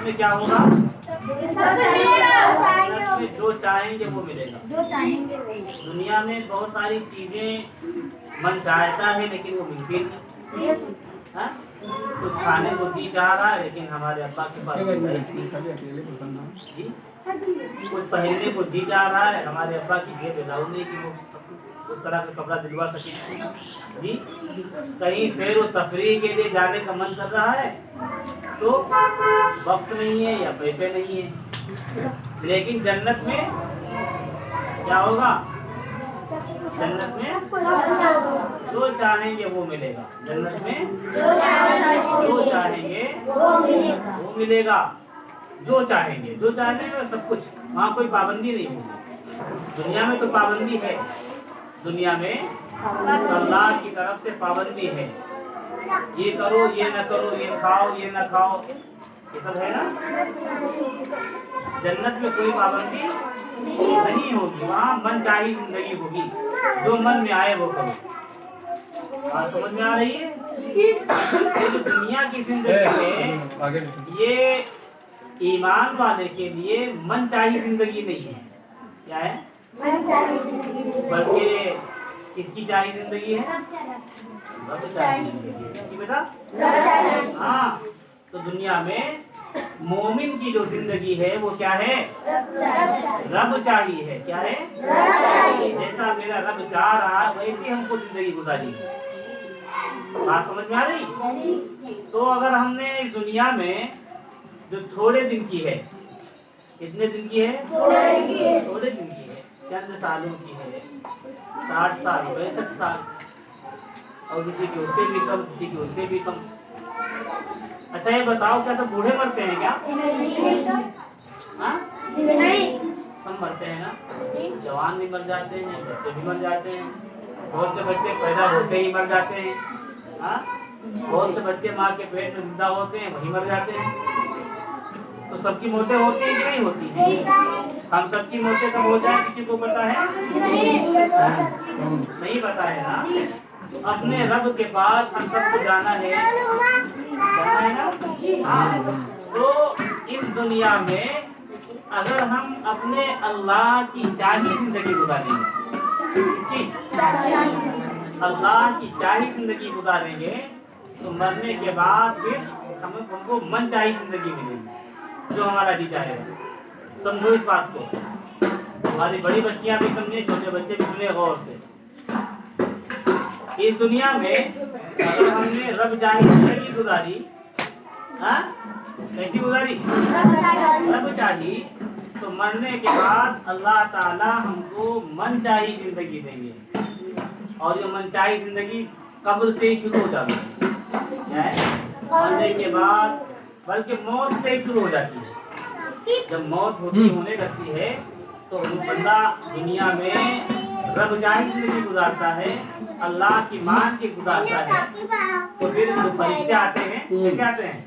में क्या होगा? जन्नत में जो चाहेंगे वो मिलेगा। दुनिया में बहुत सारी चीजें मन चाहता है लेकिन वो मिलती नहीं। हाँ? कुछ खाने को जी चाह रहा है लेकिन हमारे अब्बा के पास जी, कुछ पहनने को जी चाह रहा है, हमारे अब्बा की जेब अलाउ नहीं कि वो उस तरह का कपड़ा दिलवा सके जी। कहीं सैर व तफरीह के लिए जाने का मन कर रहा है तो वक्त नहीं है या पैसे नहीं है। लेकिन जन्नत में क्या होगा? जन्नत में जो चाहेंगे वो मिलेगा। जन्नत में जो चाहेंगे वो मिलेगा। जो चाहेंगे सब कुछ, वहाँ कोई पाबंदी नहीं होगी। दुनिया में तो पाबंदी है, दुनिया में अल्लाह की तरफ से पाबंदी है, ये करो ये न करो, ये खाओ ये न खाओ, ये सब है ना। जन्नत में कोई पाबंदी नहीं होगी, वहाँ मन चाही जिंदगी होगी, जो मन में आए वो करो। बात समझ में आ रही है? तो दुनिया की जिंदगी में ये ईमान वाले के लिए मन चाही जिंदगी नहीं है। क्या है? बल्कि किसकी चाही जिंदगी है? रब चाही जिंदगी है। किसकी बेटा? हाँ, तो दुनिया में मोमिन की जो जिंदगी है वो क्या है? रब चाहिए है। क्या है? जैसा मेरा रब चाह रहा है वैसी हमको जिंदगी गुजारी है। बात समझ में आ रही? तो अगर हमने इस दुनिया में जो थोड़े दिन की है, कितने दिन की है? थोड़े दिन की है, चंद सालों की है, 60 साल 65 साल, और किसी की उससे भी कम, किसी की उससे भी कम। अच्छा ये बताओ, क्या सब बूढ़े मरते हैं क्या? हाँ? सब मरते हैं ना। जवान भी मर जाते हैं, बच्चे भी मर जाते हैं, बहुत से बच्चे पैदा होते ही मर जाते हैं। हाँ? बहुत से बच्चे माँ के पेट में जिंदा होते हैं, वही मर जाते हैं। तो सबकी मौतें होती हैं कि नहीं होती हैं? हम सबकी मौतें कब हो जाए किसी को पता है? नहीं पता है ना। तो अपने रब के पास हम सबको जाना है ना। हाँ, तो इस दुनिया में अगर हम अपने अल्लाह की चाही जिंदगी गुजारेंगे, अल्लाह की चाही जिंदगी गुजारेंगे तो मरने के बाद फिर हमें उनको मन चाही जिंदगी मिलेगी जो हमारा जी चाहेगा। समझो इस बात को, हमारी बड़ी बच्चियां भी समझे, छोटे बच्चे भी सुने गौर से। इस दुनिया में अगर हमने रब चाही जिंदगी गुजारी, हाँ कैसी गुजारी? रब चाही, तो मरने के बाद अल्लाह ताला हमको मन चाही जिंदगी देंगे। और ये मन चाही जिंदगी कब्र से ही शुरू हो जाती है, मरने के बाद, बल्कि मौत से ही शुरू हो जाती है। जब मौत होने लगती है तो बंदा दुनिया में रब चाही जिंदगी गुजारता है, अल्लाह की मान के गुजारता है, तो फिर जो फरिश्ते आते हैं कैसे आते हैं?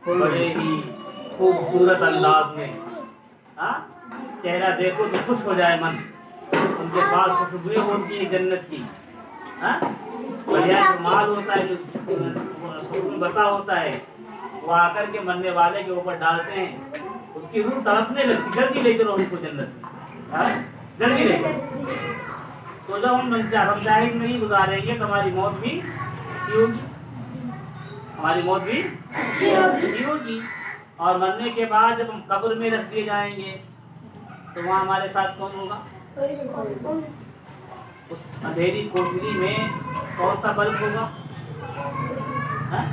बड़े ही खूबसूरत अंदाज में, हाँ चेहरा देखो तो खुश हो जाए मन, उनके पास खुशबुएं होती है जन्नत की। हाँ बढ़िया जो माल होता है, जो बसा होता है, वो आकर के मरने वाले के ऊपर डालते हैं, उसकी रूह तड़पने लगती, जल्दी ले चलो उनको जन्नत में, जल्दी ले चलो। तो जब हम रमजान नहीं गुजारेंगे तो हमारी मौत भी होगी, हमारी मौत भी होगी। और मरने के बाद जब हम कब्र में रख दिए जाएंगे तो वहाँ हमारे साथ कौन होगा? उस अंधेरी कोठरी में कौन सा बल्ब होगा? हाँ?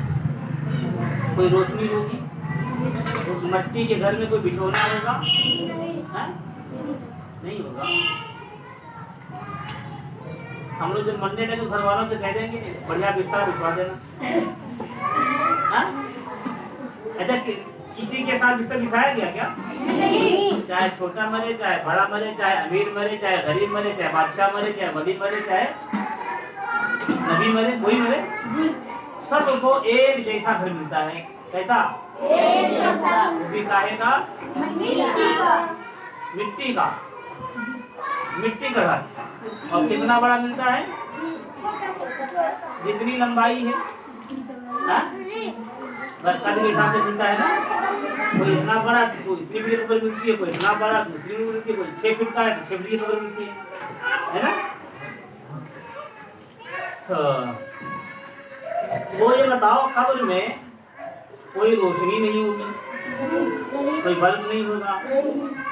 कोई रोशनी होगी? उस मट्टी के घर में कोई बिछोना होगा? हाँ? नहीं होगा। हम लोग जब मरने लगे घर वालों से कह देंगे बढ़िया बिस्तर बिछवा देना। हाँ? अच्छा किसी के साथ बिस्तर बिछाया गया क्या? नहीं। चाहे छोटा मरे, चाहे बड़ा मरे, चाहे अमीर मरे, चाहे गरीब मरे, चाहे बादशाह मरे, चाहे वली मरे, चाहे नबी मरे, कोई मरे, सबको एक जैसा घर मिलता है। कैसा? एक जैसा। वो भी काहे का? मिट्टी का। मिट्टी का घर। और कितना बड़ा मिलता है? जितनी लंबाई है। हाँ? कद के हिसाब से मिलता है ना, कोई इतना बड़ा तो इतनी बड़ी कब्र मिलती है, कोई इतना बड़ा तो इतनी बड़ी मिलती है, कोई 6 फीट का है तो 6 फीट की कब्र मिलती है ना। वो ये बताओ, कब्र में कोई रोशनी नहीं होगी, कोई बल्ब नहीं होगा,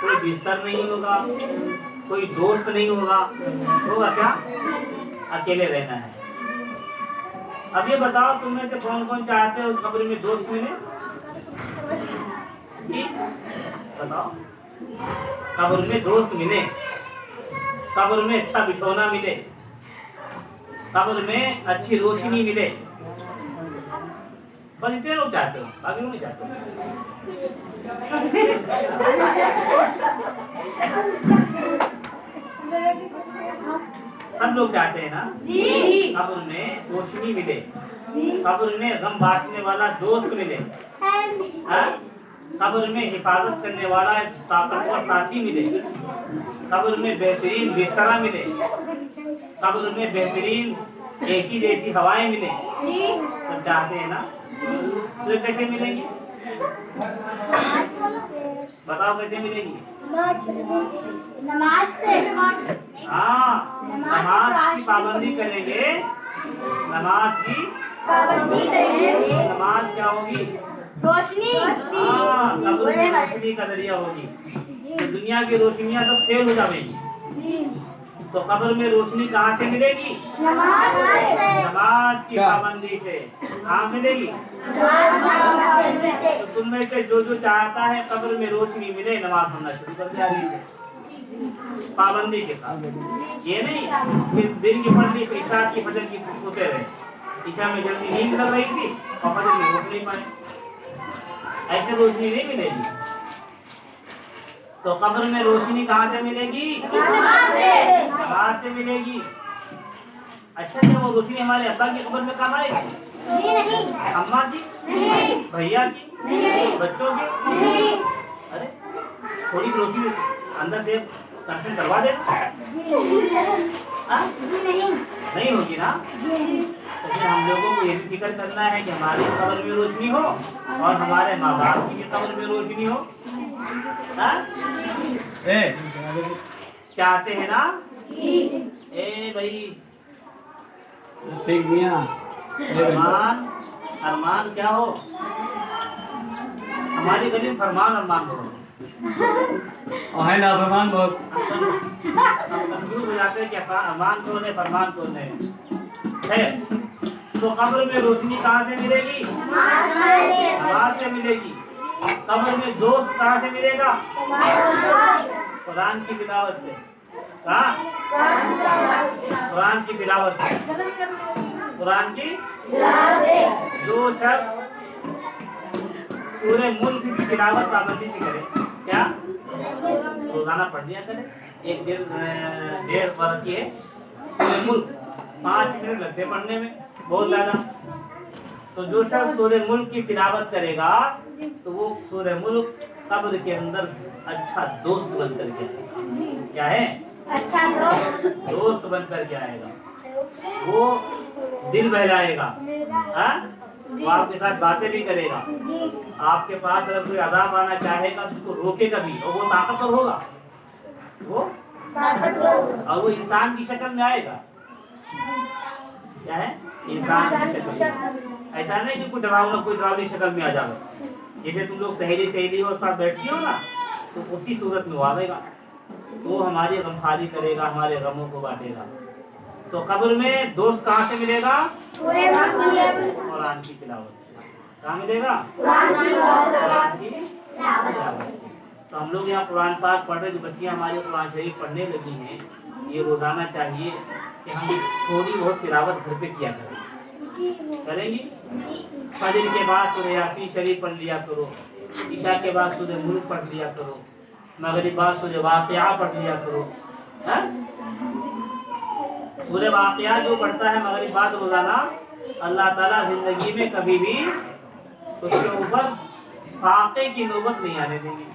कोई बिस्तर नहीं होगा, कोई दोस्त नहीं होगा, होगा क्या? अकेले रहना है। अब ये बताओ, तुम में से कौन कौन चाहते हो कब्र में दोस्त मिले? बताओ, कब्र में दोस्त मिले, कब्र में अच्छा बिछौना मिले, कब्र में अच्छी रोशनी मिले, बस इतने लोग चाहते हो, बाकी लोग नहीं चाहते। सब लोग चाहते हैं ना जी। कब्र में रोशनी मिले, कब्र में गम बांटने वाला दोस्त मिले, कब्र में हिफाजत करने वाला ताकतवर साथी मिले, कब्र में बेहतरीन बिस्तरा मिले, कब्र में बेहतरीन ऐसी जैसी हवाएं मिले, सब चाहते हैं ना। तो कैसे मिलेंगी? बताओ कैसे मिलेगी? नमाज से। हाँ, नमाज की पाबंदी करेंगे, नमाज की पाबंदी करेंगे, नमाज क्या होगी? रोशनी। हाँ, कब्र में रोशनी का जरिया होगी। तो दुनिया की रोशनियां सब फेल हो जाएगी, तो कब्र में रोशनी कहाँ से मिलेगी? नमाज से। नमाज की पाबंदी से। कहाँ मिलेगी? तो तुम में से जो जो चाहता है कब्र में रोशनी मिले, नमाज पढ़ना शुरू कर दिया से, पाबंदी के साथ। ये नहीं कि दिन की पढ़ ली, ईशा की फजर की सोते रहे, ईशा में जल्दी नींद लग रही थी और फजर में उठ नहीं पाए, ऐसे रोशनी नहीं मिलेगी। तो कब्र में रोशनी कहाँ से मिलेगी? नमाज से मिलेगी। अच्छा, क्या वो रोशनी हमारे अब्बा की कब्र में काम आएगी? नहीं। अम्मा की? नहीं। भैया की? नहीं। बच्चों की? नहीं। अरे थोड़ी रोशनी अंदर से कनेक्शन करवा देना। नहीं होगी ना। तो फिर हम लोगों को ये फिक्र करना है कि हमारी कब्र में रोशनी हो और हमारे माँ बाप की भी कब्र में रोशनी हो। चाहते हैं ना? ए भाई, अरमान अरमान क्या हो? हमारी गली फरमान अरमान हो है ना, फरमान बहुत कंफ्यूज हो जाते हैं कि अरमान कौन है, फरमान कौन है। तो कब्र में रोशनी कहाँ से मिलेगी? नमाज से मिलेगी। कब्र में दोस्त कहाँ से मिलेगा? कुरान की तिलावत से। कहाँ? कुरान की तिलावत से। कुरान की जो शख्स सूरह मुल्क की तिलावत पाबंदी से करे, क्या रोजाना पढ़ लिया करे, 1-1.5 वर्ष की है सूरह मुल्क, 5 मिनट लगते पढ़ने में, बहुत ज्यादा। तो जो शख्स सूरह मुल्क की तिलावत करेगा तो वो सूरह मुल्क कब्र के अंदर अच्छा दोस्त बनकर के आएगा। क्या है? अच्छा दोस्त बनकर के आएगा। वो दिल बहलाएगा, वो आपके साथ बातें भी करेगा। आपके पास अगर कोई अदाब आना चाहेगा तो उसको रोकेगा भी, और वो ताकतवर होगा, वो और वो इंसान की शक्ल में आएगा। क्या है? इंसान की शक्ल में। ऐसा नहीं कि कोई डरावनी शक्ल में आ जाए। जैसे तुम लोग सहेली और साथ बैठती हो ना, तो उसी सूरत में वो आएगा, तो वो हमारी गमखारी करेगा, हमारे गमों को बांटेगा। तो कब्र में दोस्त कहाँ से मिलेगा? कुरान की तिलावत से। कहाँ मिलेगा? कुरान की तिलावत से। तो हम लोग यहाँ कुरान पाक पढ़ रहे, जो बच्चियाँ हमारे कुरान शरीफ पढ़ने लगी हैं, ये रोजाना चाहिए कि हम थोड़ी बहुत तिलावत घर पे किया करें। करेंगी? फजर के बाद सूरह यासीन शरीफ पढ़ लिया करो, ईशा के बाद सूरह मुल्क पढ़ लिया करो, मगरिब बाद सूरह वाक़िया पढ़ लिया करो। सूरह वाक़िया जो पढ़ता है मगरिब बाद रोजाना, अल्लाह ताला जिंदगी में कभी भी उसके ऊपर फाके की नौबत नहीं आने देंगे।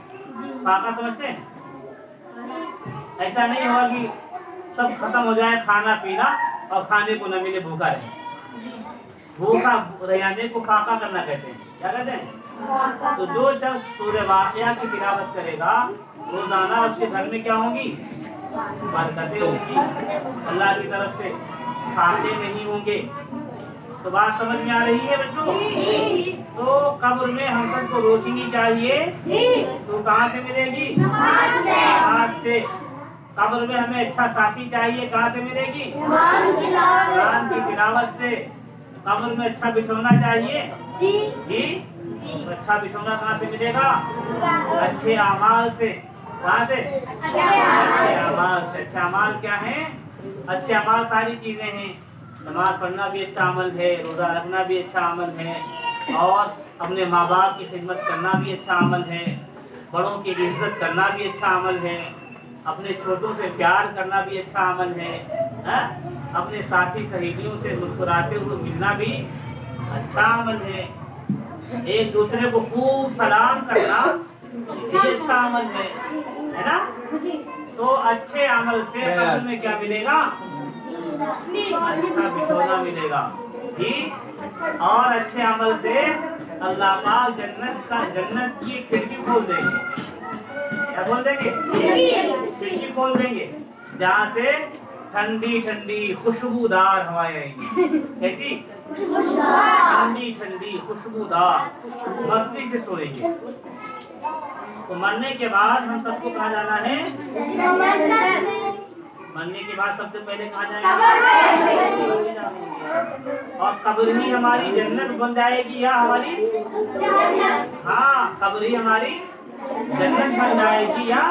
फाका समझते हैं? ऐसा नहीं होगा कि सब खत्म हो जाए खाना पीना और खाने को न मिले, भूखा रहे। भूखा रहने को फाका करना कहते हैं। क्या कहते हैं? तो जो शख्स सूरह वाक़िया की तिलावत करेगा रोजाना, उसके घर में क्या होंगी? बरकतें होंगी, अल्लाह की तरफ से फाके नहीं होंगे। तो बात समझ में आ रही है बच्चों? तो कब्र में हम सबको रोशनी चाहिए, तो कहाँ से मिलेगी? नमाज से। कब्र में हमें अच्छा साथी चाहिए, कहाँ से मिलेगी? कुरान की तिलावत से। कब्र में अच्छा बिछौना चाहिए जी, तो अच्छा बिछौना कहाँ से मिलेगा? अच्छे अमाल से। कहाँ से? अच्छे अमाल से। अच्छे अमाल क्या है? अच्छे अमाल सारी चीजें हैं। नमाज पढ़ना भी अच्छा अमल है, रोजा रखना भी अच्छा अमल है, और अपने माँ बाप की खिदमत करना भी अच्छा अमल है, बड़ों की इज्जत करना भी अच्छा अमल है, अपने छोटों से प्यार करना भी अच्छा अमल है, अपने साथी सहेलियों से मुस्कुराते हुए मिलना भी अच्छा अमल है, एक दूसरे को खूब सलाम करना ये अच्छा अमल है ना? तो अच्छे अमल से कब्र में क्या मिलेगा? अच्छा बिछौना मिलेगा जी, और अच्छे अमल से अल्लाह पाक जन्नत की खिड़की खोल देंगे। क्या खोल देंगे? खिड़की खोल देंगे, जहाँ से ठंडी ठंडी खुशबूदार हवाएं आएंगी। कैसी? ठंडी ठंडी खुशबूदार, मस्ती से सोएंगे। तो मरने के बाद हम सबको कहाँ जाना है? मरने के बाद सबसे पहले कहाँ जाएंगे? और कब्र ही हमारी जन्नत बन जाएगी या हमारी? हाँ, कब्र ही हमारी जन्नत बन जाएगी या?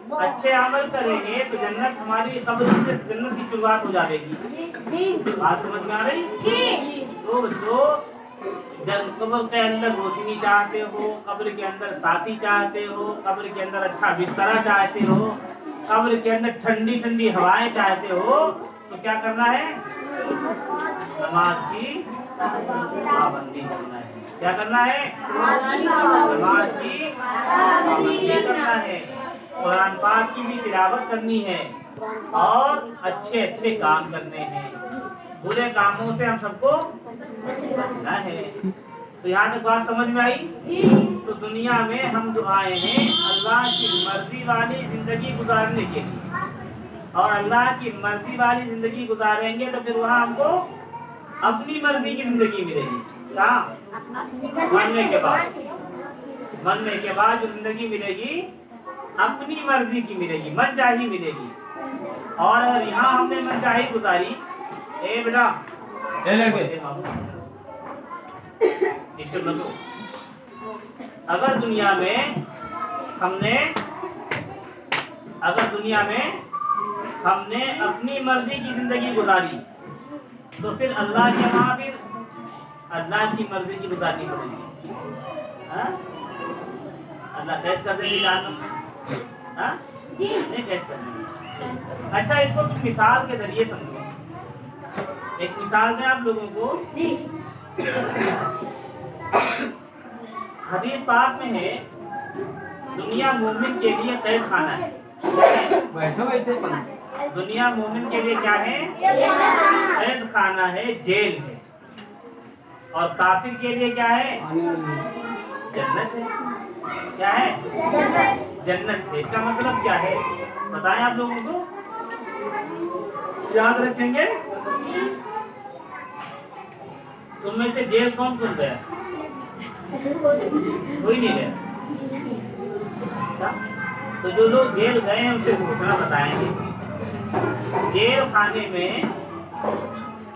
तो अच्छे अमल करेंगे तो जन्नत हमारी कब्र से जन्नत की शुरुआत हो जाएगी। बात समझ में आ रही? तो बच्चों, जब कब्र के अंदर रोशनी चाहते हो, कब्र के अंदर साथी चाहते हो, कब्र के अंदर अच्छा बिस्तरा चाहते हो, कब्र के अंदर ठंडी ठंडी हवाएं चाहते हो, तो क्या करना है? नमाज की पाबंदी करना है। क्या करना है? नमाज की पाबंदी करना है, कुरान पाक की भी तिलावत करनी है, और अच्छे अच्छे काम करने हैं। बुरे कामों से हम सबको बचना है। तो यहाँ तक बात समझ में आई? तो दुनिया में हम जो आए हैं अल्लाह की मर्जी वाली जिंदगी गुजारने के लिए, और अल्लाह की मर्जी वाली जिंदगी गुजारेंगे तो फिर वहाँ हमको अपनी मर्जी की जिंदगी मिलेगी। कहाँ? मरने के बाद। मरने के बाद जो जिंदगी मिलेगी अपनी मर्जी की मिलेगी, मनचाही मिलेगी। और अगर यहाँ हमने मनचाही गुजारी, ए बेटा अगर दुनिया में हमने अपनी मर्जी की जिंदगी गुजारी, तो फिर अल्लाह के वहाँ फिर अल्लाह की मर्जी की गुजारनी पड़ेगी। अल्लाह कैद कर देंगे जानना, नहीं कैद कर देंगे। अच्छा, इसको कुछ मिसाल के जरिए समझो। एक मिसाल दें आप लोगों को। हदीस पाक में है, दुनिया मोमिन के लिए कैद खाना है। दुनिया मोमिन के लिए क्या है? कैद खाना है, जेल है। और काफिर के लिए क्या है? जन्नत है। क्या है? जन्नत है। इसका मतलब क्या है बताएं आप लोगों को, याद रखेंगे। तुम में से जेल कौन कौन गया? कोई नहीं गया। तो जो लोग जेल गए हैं उनसे घोषणा बताएंगे। जेल खाने में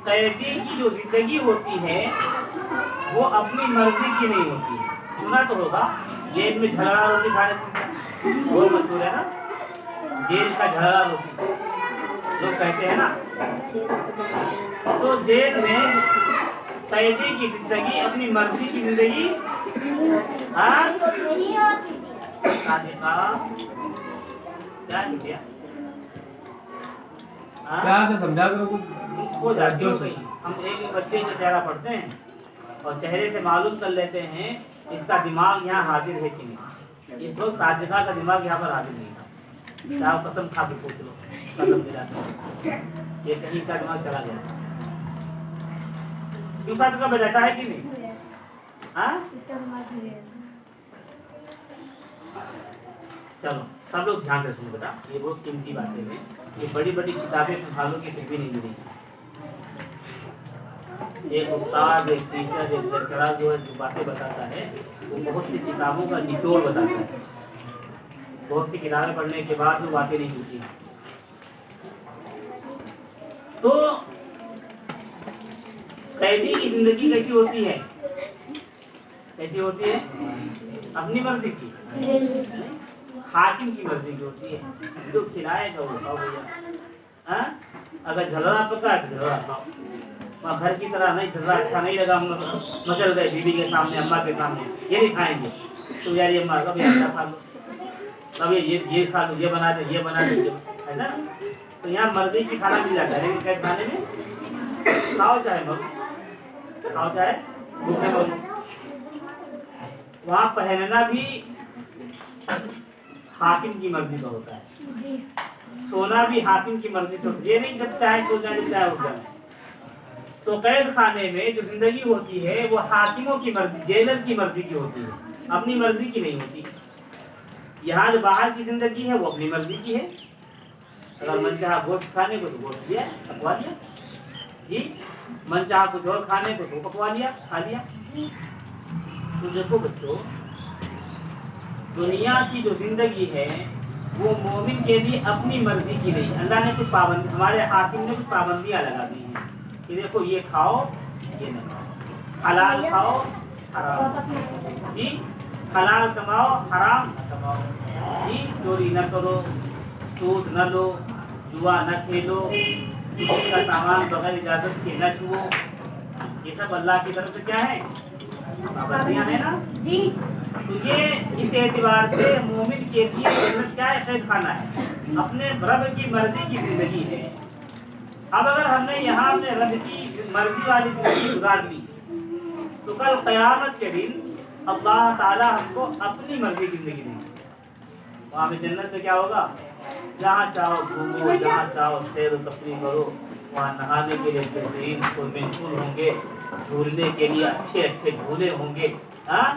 कैदी की जो जिंदगी होती है वो अपनी मर्जी की नहीं होती है। सुना तो होगा, जेल में झगड़ा रोटी खाने बहुत मशहूर है ना, जेल का झगड़ा रोटी लोग कहते हैं ना। तो जेल में कैदी की जिंदगी अपनी मर्जी की जिंदगी समझा करो कुछ हो जाती हो सही। हम एक बच्चे का चेहरा पढ़ते हैं और चेहरे से मालूम कर लेते हैं इसका दिमाग यहाँ हाजिर है कि नहीं। इस वक्त साजिदा का दिमाग यहाँ पर हाजिर नहीं था। चाहे कसम खा के पूछ लो, कसम दिला ये कहीं का दिमाग चला गया। यूसुफ का बेटा ऐसा है कि नहीं? हाँ चलो सब लोग ध्यान से सुनो बेटा, ये बहुत कीमती बातें हैं। ये बड़ी बड़ी किताबें संभालो कि फिर भी नहीं मिलेगी। एक उस्ताद, एक टीचर, एक लेक्चरर जो बातें बताता है वो बहुत सी किताबों का निचोड़ बताता है। बहुत सी किताबें पढ़ने के बाद वो बातें नहीं मिलती। तो कैदी की जिंदगी कैसी होती है? कैसी होती है? अपनी मर्जी की, हाकिम की मर्जी की होती है। जो खिलाएगा वो खाओ भैया। हाँ? अगर झलरा पका है तो झलरा खाओ। वहाँ घर की तरह नहीं, झलरा अच्छा नहीं लगा, हम मचल गए बीवी के सामने, अम्मा के सामने, ये नहीं खाएंगे तो यार ये अम्मा कभी अंडा खा लो, कभी ये खा लो, ये बना दे, ये बना दे, है ना? तो यहाँ मर्जी की खाना मिल जाता है, लेकिन कैद खाने में खाओ चाहे मरो, खाओ चाहे भूखे मरो। वहाँ पहनना भी हाकिम की मर्जी का होता है, सोना भी हाकिम की मर्जी से होता है। ये नहीं जब चाहे सो जाए, जब चाहे उठ जाए। तो कैद खाने में जो जिंदगी होती है वो हाकिमों की मर्जी, जेलर की मर्जी की होती है, अपनी मर्जी की नहीं होती। यहाँ जो बाहर की जिंदगी है वो अपनी मर्जी की है। अगर मन चाहा गोश्त खाने को तो गोश्त दिया, पकवा लिया जी, मन चाहा कुछ और खाने को तो पकवा लिया, खा लिया। तो देखो बच्चों, दुनिया की जो जिंदगी है वो मोमिन के लिए अपनी मर्जी की नहीं। अल्लाह ने कुछ पाबंदी, हमारे हाकिम ने कुछ पाबंदियां लगा दी हैं कि देखो ये खाओ, ये न खाओ, हलाल खाओ, हराम जी, हलाल कमाओ, हराम न कमाओ जी, चोरी न करो, सूद न लो, जुआ न खेलो, किसी का सामान बगैर इजाजत के न छुओ। ये सब अल्लाह की तरफ से क्या है? पाबंदियां है ना जी। तो ये इस एतबार से मोमिन के लिए जन्नत क्या है? कैद खाना है, अपने रब की मर्जी की जिंदगी है। अब अगर हमने यहाँ अपने रब की मर्जी वाली जिंदगी गुजार ली तो कल क़यामत के दिन अल्लाह ताला हमको अपनी मर्जी की जिंदगी देंगे। वहाँ पे जन्नत में क्या होगा? जहाँ चाहो घूमो, जहाँ चाहो सैर व तफरीह करो। वहाँ नहाने के लिए बेहतरीन स्विमिंग पूल होंगे, झूलने के लिए अच्छे अच्छे झूले होंगे, हाँ,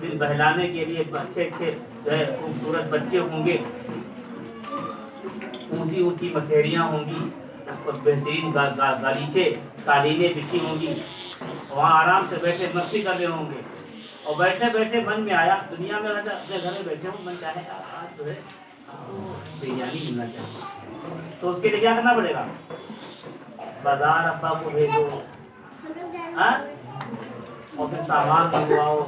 दिल बहलाने के लिए अच्छे अच्छे जो है खूबसूरत बच्चे होंगे, ऊंची ऊंची मसेरियाँ होंगी, बेहतरीन गालीचे कालीनें बिछी होंगी। वहाँ आराम से बैठे मस्ती कर रहे होंगे और बैठे बैठे मन में आया, दुनिया में रहता अपने घर में बैठे हो, मन चाहे आज जो है बिरयानी मिलना चाहिए, तो उसके लिए क्या करना पड़ेगा? बाजार अब्बा को भेजो, हाँ, और फिर सामान मंगवाओ,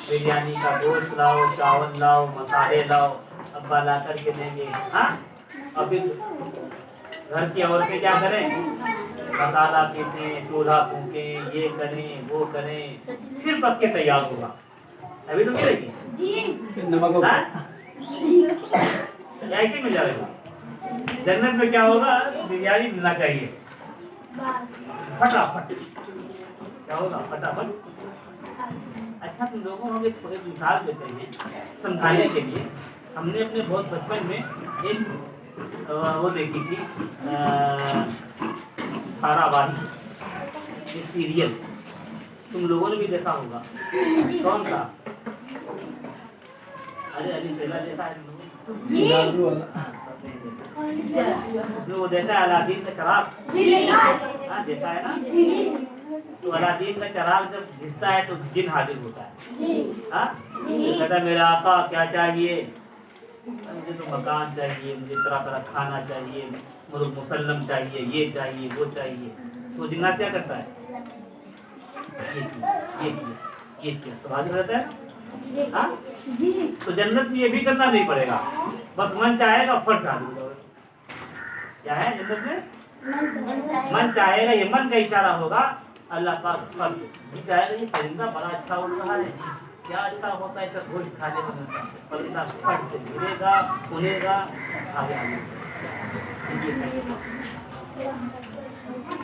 बिरयानी का गोश्त लाओ, चावल लाओ, मसाले लाओ, अब्बा ला करके देंगे, हाँ, और फिर घर की औरतें क्या करें? मसाला पीसें, चूल्हा फूकें, ये करें, वो करें, फिर पक के तैयार होगा। अभी तो मिलेगी नमक ऐसे मिल जाएगा। जन्नत में क्या होगा? बिरयानी मिलना चाहिए फटाफट। क्या होगा? फटाफट। अच्छा तुम लोगों को हम एक मिसाल देते हैं समझाने के लिए। हमने अपने बहुत बचपन में एक वो देखी थी धारावाही, एक सीरियल, तुम लोगों ने भी देखा होगा। कौन सा? अरे अली पहला देखा है जो वो देखा है अलादीन का चराग? हाँ देखा है ना। तो अलादीन का चराग जब घिसता है तो जिन हाजिर होता है, हाँ, कहता है मेरा आका क्या चाहिए? मुझे तो मकान चाहिए, मुझे तरह तरह खाना चाहिए, मुझे मुसल्लम चाहिए, ये चाहिए, वो चाहिए। तो जिन्नात क्या करता है? ये किया सब हाजिर रहता है। हाँ? तो जन्नत में ये भी करना नहीं पड़ेगा, बस मन चाहेगा फट हाजिर होगा। क्या है जन्नत में? मन चाहेगा, ये मन का इशारा होगा, अल्लाह पाक फट चाहेगा, ये परिंदा बड़ा अच्छा उड़ रहा है, क्या अच्छा होता है ऐसा गोश्त खाने को मिलता है, परिंदा फट से गिरेगा, उड़ेगा, आगे आगे।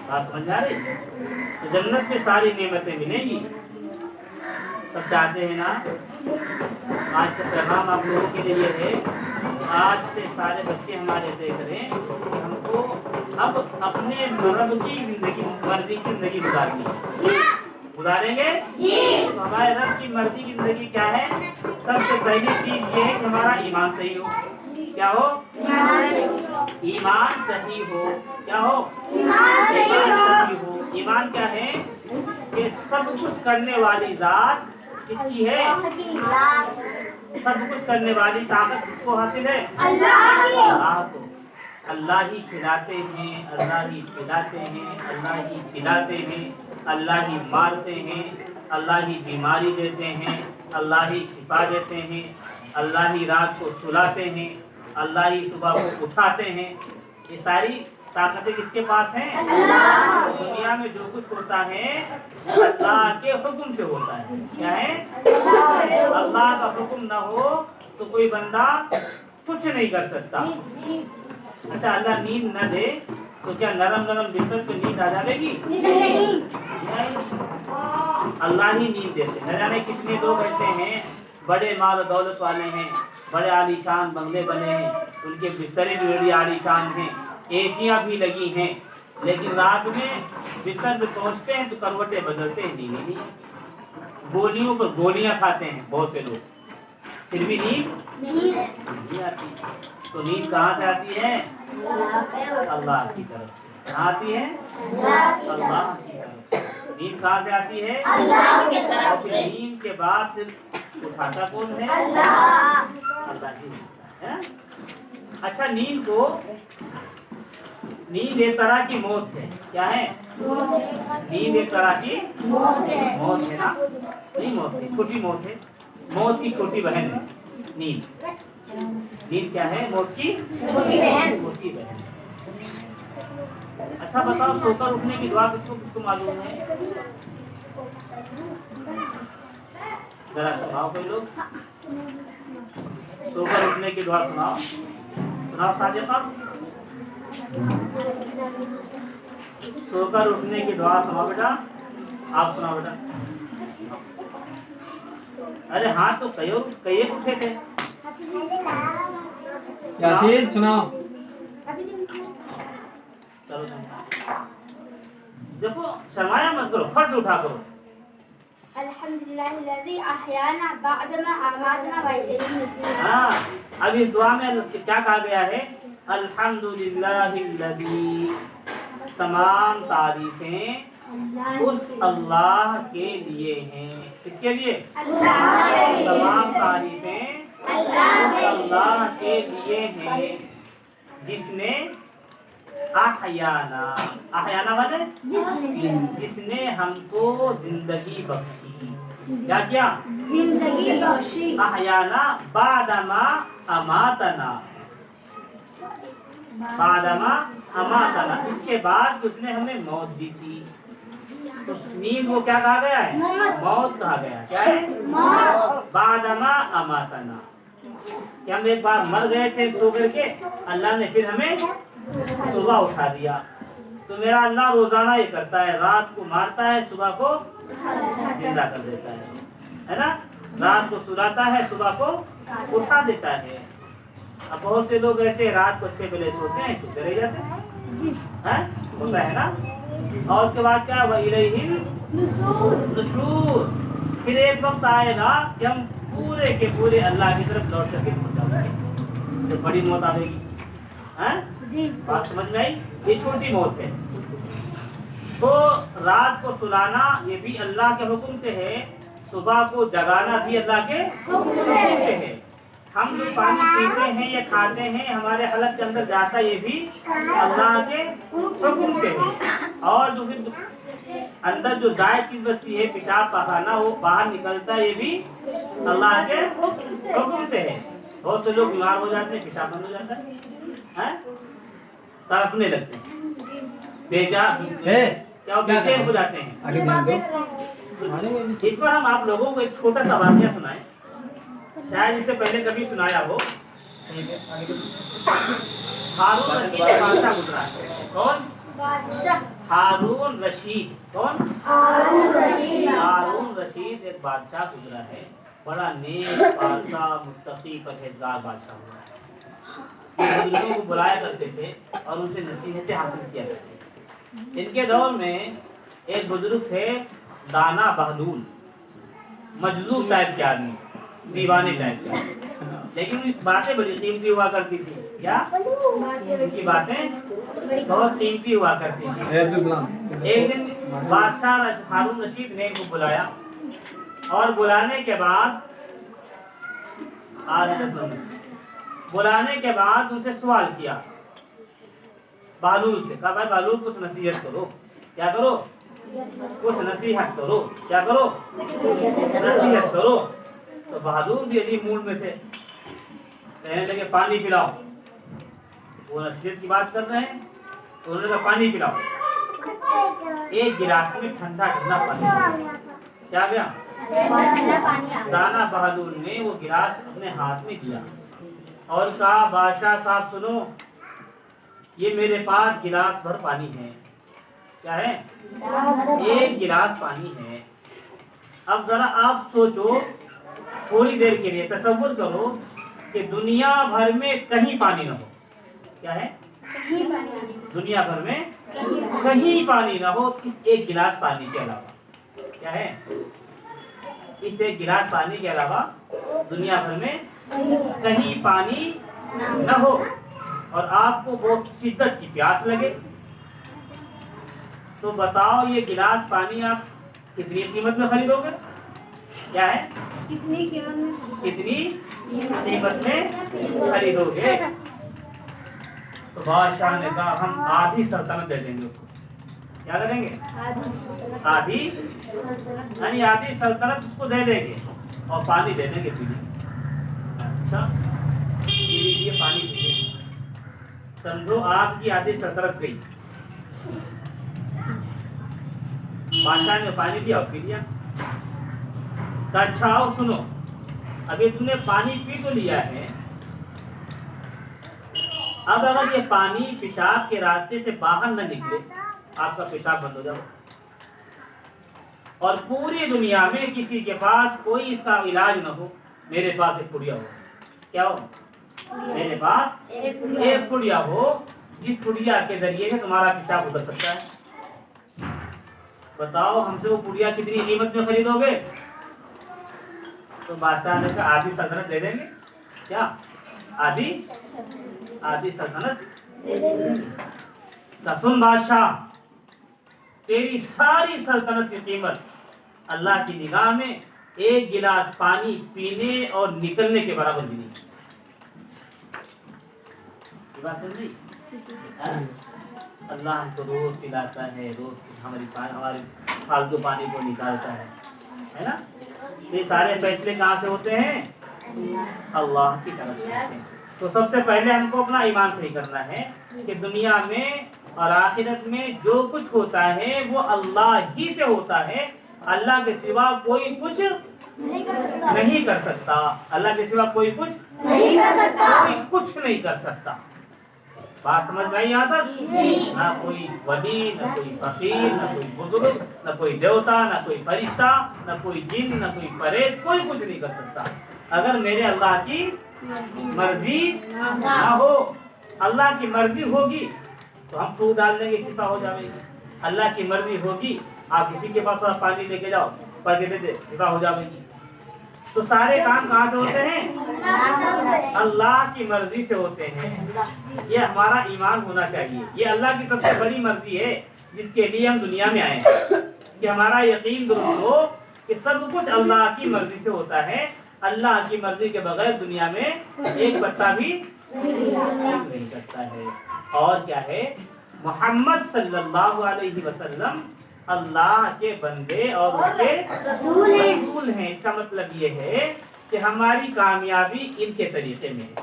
बात समझ आ रही? तो जन्नत में सारी नेमतें मिलेंगी। सब चाहते हैं ना? आज का पैगाम आप लोगों के लिए है, आज से सारे बच्चे हमारे देख रहे हैं कि हमको اب اپنے رب کی زندگی مرضی کی زندگی گزاریں گے تو ہمارے رب کی مرضی کی زندگی کیا ہے؟ سب سے پہلی چیز یہ ہے کہ ہمارا ایمان صحیح ہو. کیا ہو؟ ایمان صحیح ہو. کیا ہو؟ ایمان صحیح ہو. ایمان کیا ہے؟ کہ سب کچھ کرنے والی ذات کس کی ہے؟ سب کچھ کرنے والی طاقت کس کو حاصل ہے؟ اللہ کو. اللہ ہی کھلاتے ہیں, اللہ ہی کھلاتے ہیں, اللہ ہی کھلاتے ہیں, اللہ ہی مارتے ہیں, اللہ ہی بیماری دیتے ہیں, اللہ ہی شفا دیتے ہیں, اللہ ہی رات کو سلاتے ہیں, اللہ ہی صبح کو اٹھاتے ہیں. یہ ساری طاقتیں کس کے پاس ہیں؟ دنیا میں جو کچھ ہوتا ہے اللہ کے حکم سے ہوتا ہے. کیا ہے؟ اللہ کا حکم نہ ہو تو کوئی بندہ کچھ نہیں کر سکتا. اچھا, اللہ نیند نہ دے تو کیا نرم نرم بستر پہ نیند آ جائے گی؟ نہیں. اللہ ہی نیند دیتے. نہ جانے کتنے لوگ ایسے ہیں بڑے مال و دولت والے ہیں, بڑے عالی شان بنگلے بنے ہیں, ان کے بستریں بھی بڑی عالی شان ہیں, ایسیاں بھی لگی ہیں, لیکن رات میں بستر پہ پہنچتے ہیں تو کروٹیں بدلتے ہیں, نیند نہیں ہے. گولیوں پر گولیاں کھاتے ہیں بہت سے لوگ, پھر بھی نیند نہیں آتی. تو نیند کہاں سے آتی ہے؟ اللہ کی طرف سے. کہاں آتی ہے؟ اللہ کی طرف سے. نیند کہاں سے آتی ہے؟ اللہ کی طرف سے. نیند کے بعد پھر اٹھاتا کون ہے؟ اللہ ہی ہے. اچھا, نیند ایک طرح کی موت ہے. کیا ہے؟ نیند ایک طرح کی موت ہے نا. نہیں موت ہے, چھوٹی موت ہے. موت کی چھوٹی بہن ہے نیند. نیند کیا ہے؟ موت کی چھوٹی بہن. اچھا بتاؤ, سو کر اٹھنے کی دعا کس کو معلوم ہے؟ ذرا سناؤ کوئی لوگ. سو کر اٹھنے کی دعا سناؤ صادقہ. سو کر اٹھنے کی دعا سناؤ بیٹا. آپ سناؤ بیٹا. ارے ہاں, تو کئی اٹھے تھے. یاسین سناؤ. چلو دیکھو, سرمایہ مت کرو, فرض اٹھا کرو. الحمدللہ الذی احیانا بعدما اماتنا والیہ النشور. ہاں, اب اس دعا میں کیا کہا گیا ہے؟ الحمدللہ الذی, تمام تعریفیں اس اللہ کے لیے ہیں. کس کے لیے؟ تمام تعریفیں اس اللہ کے لیے ہیں جس نے احیانا مانے جس نے ہم کو زندگی بخشی. کیا زندگی بخشی. احیانا بعدما اماتنا. اس کے بعد اس نے ہمیں موت دی تھی. تو نیند وہ کیا کہا گیا ہے؟ موت کہا گیا. کیا ہے؟ بعدما اماتنا, کہ ہم ایک بار مر گئے تھے سو کر کے, اللہ نے پھر ہمیں صبح اٹھا دیا. تو میرا اللہ روزانہ یہ کرتا ہے, رات کو مارتا ہے, صبح کو زندہ کر دیتا ہے نا. رات کو سلاتا ہے, صبح کو اٹھا دیتا ہے. اب بہت سے لوگ ایسے رات کو اچھے پہلے سوتے ہیں, سوتے رہ جاتے ہیں, ہوتا ہے نا. اور اس کے بعد کیا؟ وَإِلَيْهِ النُّشُورُ. پھر ایک وقت آئے گا کہ ہم پورے کے پورے اللہ کی طرف لوٹ کر کے پہنچ جائیں گے. تو بڑی موت آئے گی. بات سمجھ میں آئی؟ یہ چھوٹی موت ہے. تو رات کو سلانا یہ بھی اللہ کے حکم سے ہے, صبح کو جگانا بھی اللہ کے حکم سے ہے. ہم جو پانی پیتے ہیں یا کھاتے ہیں ہمارے حلق کے اندر جاتا, یہ بھی اللہ کے حکم سے ہے. اور جو پھر اندر جو ضائع چیز بچتی ہے, پیشاب پخانا, وہ باہر نکلتا ہے, یہ بھی اللہ کے حکم سے ہے. بہت سے لوگ بیمار ہو جاتے ہیں, پیشاب بند ہو جاتا ہے, تڑپنے لگتے ہیں, بے چین ہو جاتے ہیں. اس پر ہم آپ لوگوں کو ایک چھوٹا سا واقعہ سنائیں, شاید اس سے پہلے کبھی سنایا ہو. ہارون رشید بادشاہ گزرا ہے. کون؟ ہارون رشید. کون؟ ہارون رشید ایک بادشاہ گزرا ہے, بڑا نیک, پارسا, متقی, پرہیزگار بادشاہ ہوا ہے. बुजुर्गों को बुलाया करते थे और उनसे नसीहतें हासिल किया करते थे। इनके दौर में एक बुजुर्ग थे दाना बहलूल, मजलूब टाइप के आदमी, दीवाने टाइप के, लेकिन उनकी बातें बड़ी कीमती हुआ करती थी। क्या? उनकी बातें बहुत कीमती हुआ करती थी। एक दिन बादशाह हारून रशीद ने इनको बुलाया और बुलाने के बाद उनसे सवाल किया बहलूल से। कहा भाई बहलूल कुछ नसीहत करो। क्या करो? कुछ नसीहत करो। क्या करो? नसीहत करो। तो बहलूल भी अजीब मूड में थे, कहने लगे पानी पिलाओ। वो नसीहत की बात कर रहे हैं तो उन्होंने कहा पानी पिलाओ। एक गिलास में ठंडा ठंडा पानी। क्या गया? दाना बहलूल ने वो गिलास अपने हाथ में दिया और कहा बादशाह साहब सुनो, ये मेरे पास गिलास भर पानी है। क्या है? एक गिलास पानी है। अब जरा आप सोचो, थोड़ी देर के लिए तसव्वुर करो कि दुनिया भर में कहीं पानी न हो। क्या है? दुनिया भर में कहीं पानी ना हो इस एक गिलास पानी के अलावा। क्या है? इस एक गिलास पानी के अलावा दुनिया भर में कहीं पानी न हो और आपको बहुत शिद्दत की प्यास लगे, तो बताओ ये गिलास पानी आप कितनी कीमत में खरीदोगे? क्या है? कितनी कीमत में खरीदोगे? तो बादशाह ने कहा हम आधी सल्तनत दे देंगे उसको। क्या करेंगे? आधी यानी आधी सल्तनत उसको दे देंगे और पानी दे देंगे पीने। अच्छा, ये पानी पीजिए। समझो आपकी आधी सल्तनत गई। बादशाह ने पानी दिया और पी लिया। तो अच्छा आओ सुनो, अभी तुमने पानी पी तो लिया है, अब अगर ये पानी पेशाब के रास्ते से बाहर न निकले, आपका पेशाब बंद हो जाए और पूरी दुनिया में किसी के पास कोई इसका इलाज न हो, मेरे पास एक पुड़िया हो। क्या हो? मेरे पास एक पुड़िया हो, जिस पुड़िया के जरिए से तुम्हारा पेशाब उतर सकता है। बताओ हमसे वो पुड़िया कितनी कीमत में खरीदोगे? तो बादशाह ने कहा आधी सल्तनत दे देंगे। क्या? आधी सल्तनत दे देंगे। सुन बादशाह, तेरी सारी सल्तनत की कीमत अल्लाह की निगाह में एक गिलास पानी पीने और निकलने के बराबर भी नहीं। बात सुन रही? अल्लाह हमको रोज पिलाता है, रोज हमारे फालतू पानी को निकालता है ना? ये सारे फैसले कहाँ से होते हैं? अल्लाह की तरफ से होते हैं। तो सबसे पहले हमको अपना ईमान सही करना है कि दुनिया में और आखिरत में जो कुछ होता है वो अल्लाह ही से होता है। अल्लाह के सिवा कोई कुछ नहीं कर सकता। अल्लाह के सिवा कोई कुछ नहीं कर सकता। कोई कुछ नहीं कर सकता। बात समझ में आई यहाँ तक? ना कोई वली, ना कोई फकीर, ना कोई बुजुर्ग, ना कोई देवता, ना कोई फरिश्ता, ना कोई जिन, ना कोई परेत, कोई कुछ नहीं कर सकता अगर मेरे अल्लाह की मर्जी ना हो। अल्लाह की मर्जी होगी तो हम फूंक डाल देंगे, शिफा हो जाएगी। अल्लाह की मर्जी होगी, आप किसी के पास थोड़ा पानी लेके जाओ, पढ़ के दे दे, शिफा हो जाएगी। तो सारे काम कहाँ से होते हैं? अल्लाह की मर्जी से होते हैं। ये हमारा ईमान होना चाहिए। ये अल्लाह की सबसे बड़ी मर्जी है जिसके लिए हम दुनिया में आए हैं, कि हमारा यकीन दुरुस्त हो कि सब कुछ अल्लाह की मर्जी से होता है। अल्लाह की मर्जी के बगैर दुनिया में एक पत्ता भी नहीं करता है। और क्या है? मोहम्मद सल्लल्लाहु अलैहि वसल्लम अल्लाह के बंदे और उसके रसूल हैं। इसका मतलब ये है कि हमारी कामयाबी इनके तरीके में है,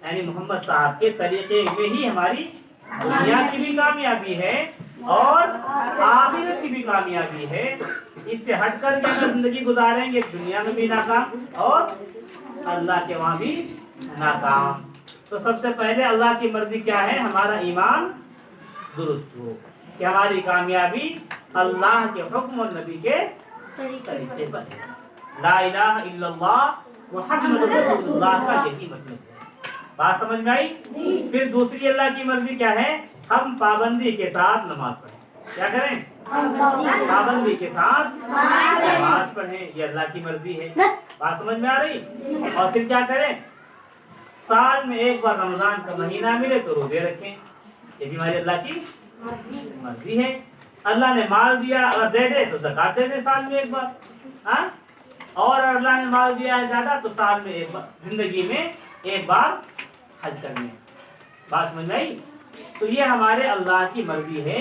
यानी मोहम्मद साहब के तरीके में ही हमारी दुनिया की भी कामयाबी है और आखिरत की भी कामयाबी है। इससे हट कर के अगर जिंदगी गुजारेंगे दुनिया में भी नाकाम और अल्लाह के वहाँ भी नाकाम। तो सबसे पहले अल्लाह की मर्जी क्या है? हमारा ईमान दुरुस्त हो कि हमारी कामयाबी अल्लाह के हुक्म और नबी के तरीके पर है। ला इलाहा इल्लल्लाह मुहम्मदुर रसूलुल्लाह का यही मतलब है। बात समझ में आई? फिर दूसरी अल्लाह की मर्जी क्या है? हम पाबंदी के साथ नमाज पढ़ें। क्या करें? पाबंदी के साथ नमाज पढ़ें, ये अल्लाह की मर्जी है। बात समझ में आ रही? और फिर क्या करें? साल में एक बार रमजान का महीना मिले तो रोजे रखें, ये भी हमारी अल्लाह की मर्जी है। अल्लाह ने माल दिया, अगर दे दे तो ज़कात दे दे साल में एक बार, हाँ? और अल्लाह ने माल दिया है ज्यादा तो साल में एक बार, जिंदगी में एक बार हज करने। बात समझ में आई? तो ये हमारे अल्लाह की मर्जी है,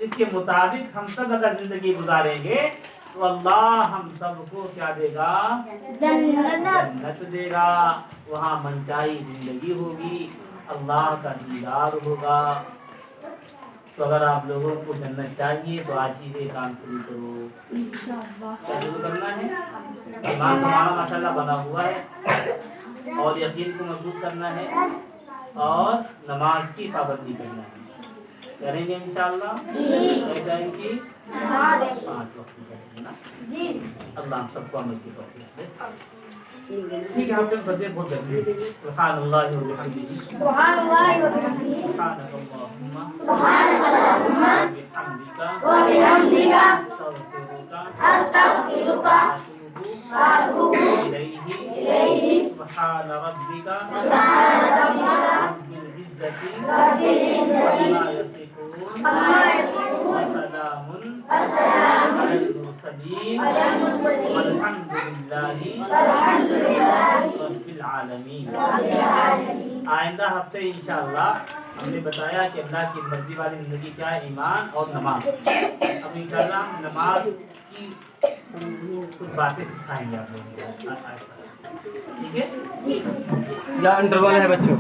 इसके मुताबिक हम सब अगर जिंदगी गुजारेंगे तो अल्लाह हम सबको क्या देगा? जन्नत देगा। वहाँ मनचाही जिंदगी होगी, अल्लाह का दीदार होगा। तो अगर आप लोगों को जन्नत चाहिए तो आज ही से काम शुरू करो। क्या शुरू करना है? ईमान हमारा माशाल्लाह बना हुआ है और यकीन को मजबूत करना है और नमाज की पाबंदी करना है। करेंगे इंशाअल्लाह? करेंगे 5 वक्त करेंगे ना? अल्लाह हम सबको अमल की तौफीक दे। ठीक है, आप लोग बदले बहुत जल्दी सुब्हानअल्लाह व बिहम्दिही सुब्हानअल्लाहुम्मा व बिहम्दिका अस्तगफिरुका व अतूबु इलैहि सुब्हान रब्बिका रब्बिल इज्जति अम्मा यसिफून व सलामुन अलल मुरसलीन वल्हम्दुलिल्लाहि रब्बिल आलमीन। आइंदा हफ्ते इंशाअल्लाह हमने बताया कि अल्लाह की मर्जी वाली जिंदगी क्या है? ईमान और नमाज। अब इंशाअल्लाह हम नमाज की कुछ बातें सिखाएंगे आप लोगों को। ठीक है? या इंटरवल है बच्चों।